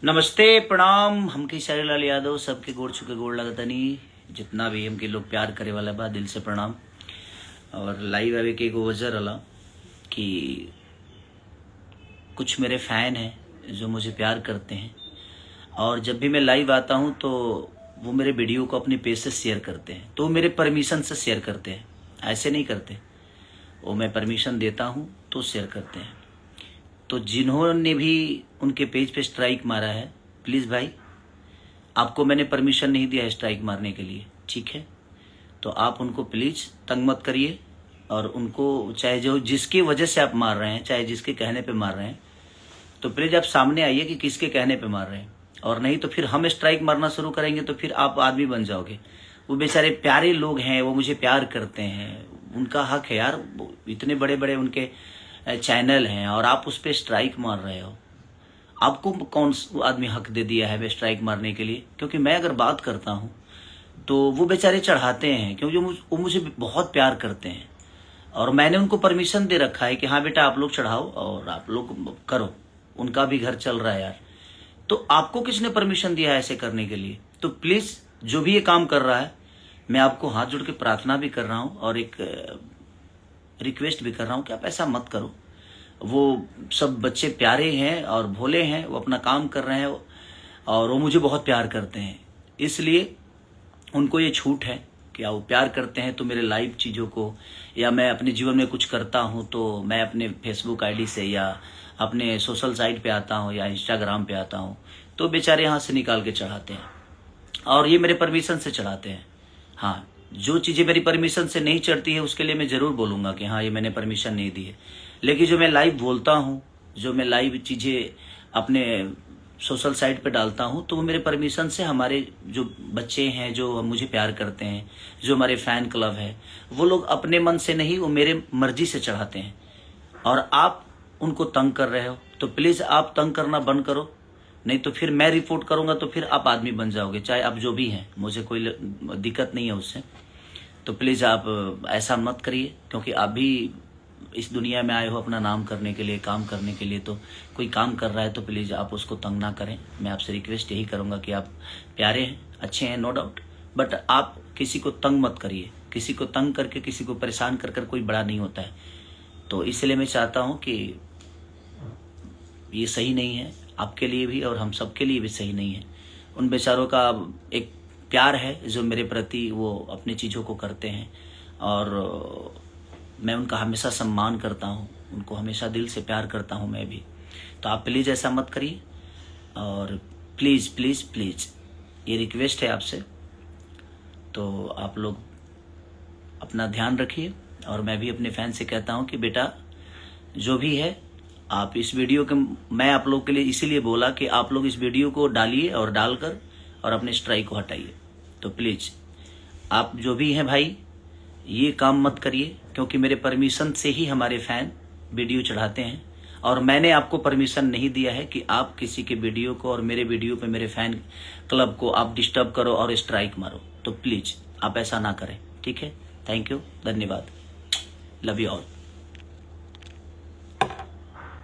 नमस्ते प्रणाम। हमके लाल यादव सबके गोड़ छुके गोड़ लगतनी। जितना भी हमके लोग प्यार करे वाला बा दिल से प्रणाम। और लाइव आवे के एगो वजह रहा कि कुछ मेरे फैन हैं जो मुझे प्यार करते हैं, और जब भी मैं लाइव आता हूं तो वो मेरे वीडियो को अपने पेज से शेयर करते हैं। तो वो मेरे परमिशन से शेयर करते हैं, ऐसे नहीं करते। वो मैं परमिशन देता हूं तो शेयर करते हैं। तो जिन्होंने भी उनके पेज पे स्ट्राइक मारा है, प्लीज़ भाई, आपको मैंने परमिशन नहीं दिया है स्ट्राइक मारने के लिए, ठीक है? तो आप उनको प्लीज़ तंग मत करिए। और उनको चाहे जो जिसकी वजह से आप मार रहे हैं, चाहे जिसके कहने पे मार रहे हैं, तो प्लीज़ आप सामने आइए कि किसके कहने पे मार रहे हैं। और नहीं तो फिर हम स्ट्राइक मारना शुरू करेंगे तो फिर आप आदमी बन जाओगे। वो बेचारे प्यारे लोग हैं, वो मुझे प्यार करते हैं, उनका हक है यार। इतने बड़े बड़े उनके चैनल हैं और आप उस पर स्ट्राइक मार रहे हो। आपको कौन आदमी हक दे दिया है स्ट्राइक मारने के लिए? क्योंकि मैं अगर बात करता हूँ तो वो बेचारे चढ़ाते हैं, क्योंकि वो मुझे बहुत प्यार करते हैं और मैंने उनको परमिशन दे रखा है कि हाँ बेटा आप लोग चढ़ाओ और आप लोग करो, उनका भी घर चल रहा है यार। तो आपको किसने परमिशन दिया है ऐसे करने के लिए? तो प्लीज जो भी ये काम कर रहा है, मैं आपको हाथ जोड़ के प्रार्थना भी कर रहा हूँ और एक रिक्वेस्ट भी कर रहा हूँ कि आप ऐसा मत करो। वो सब बच्चे प्यारे हैं और भोले हैं, वो अपना काम कर रहे हैं और वो मुझे बहुत प्यार करते हैं, इसलिए उनको ये छूट है कि वो प्यार करते हैं तो मेरे लाइव चीज़ों को, या मैं अपने जीवन में कुछ करता हूँ तो मैं अपने फेसबुक आईडी से या अपने सोशल साइट पे आता हूँ या इंस्टाग्राम पे आता हूँ, तो बेचारे यहाँ से निकाल के चढ़ाते हैं और ये मेरे परमिशन से चढ़ाते हैं। हाँ, जो चीज़ें मेरी परमिशन से नहीं चढ़ती है उसके लिए मैं ज़रूर बोलूँगा कि हाँ ये मैंने परमिशन नहीं दी है। लेकिन जो मैं लाइव बोलता हूँ, जो मैं लाइव चीज़ें अपने सोशल साइट पे डालता हूँ, तो वो मेरे परमिशन से हमारे जो बच्चे हैं, जो मुझे प्यार करते हैं, जो हमारे फ़ैन क्लब है, वो लोग अपने मन से नहीं, वो मेरे मर्जी से चढ़ाते हैं। और आप उनको तंग कर रहे हो, तो प्लीज़ आप तंग करना बंद करो, नहीं तो फिर मैं रिपोर्ट करूँगा तो फिर आप आदमी बन जाओगे। चाहे आप जो भी हैं, मुझे कोई दिक्कत नहीं है उससे। तो प्लीज़ आप ऐसा मत करिए, क्योंकि आप भी इस दुनिया में आए हो अपना नाम करने के लिए, काम करने के लिए। तो कोई काम कर रहा है तो प्लीज़ आप उसको तंग ना करें। मैं आपसे रिक्वेस्ट यही करूँगा कि आप प्यारे हैं, अच्छे हैं, नो डाउट, बट आप किसी को तंग मत करिए। किसी को तंग करके, किसी को परेशान कर कोई बड़ा नहीं होता है। तो इसलिए मैं चाहता हूँ कि ये सही नहीं है, आपके लिए भी और हम सब के लिए भी सही नहीं है। उन बेचारों का एक प्यार है जो मेरे प्रति, वो अपनी चीज़ों को करते हैं और मैं उनका हमेशा सम्मान करता हूँ, उनको हमेशा दिल से प्यार करता हूँ मैं भी। तो आप प्लीज़ ऐसा मत करिए और प्लीज़ प्लीज़ प्लीज़ ये रिक्वेस्ट है आपसे। तो आप लोग अपना ध्यान रखिए और मैं भी अपने फैन से कहता हूँ कि बेटा जो भी है, आप इस वीडियो के, मैं आप लोग के लिए इसीलिए बोला कि आप लोग इस वीडियो को डालिए और डालकर और अपने स्ट्राइक को हटाइए। तो प्लीज़ आप जो भी हैं भाई, ये काम मत करिए, क्योंकि मेरे परमिशन से ही हमारे फ़ैन वीडियो चढ़ाते हैं और मैंने आपको परमिशन नहीं दिया है कि आप किसी के वीडियो को और मेरे वीडियो पे, मेरे फ़ैन क्लब को आप डिस्टर्ब करो और स्ट्राइक मारो। तो प्लीज़ आप ऐसा ना करें, ठीक है? थैंक यू, धन्यवाद, लव यू ऑल।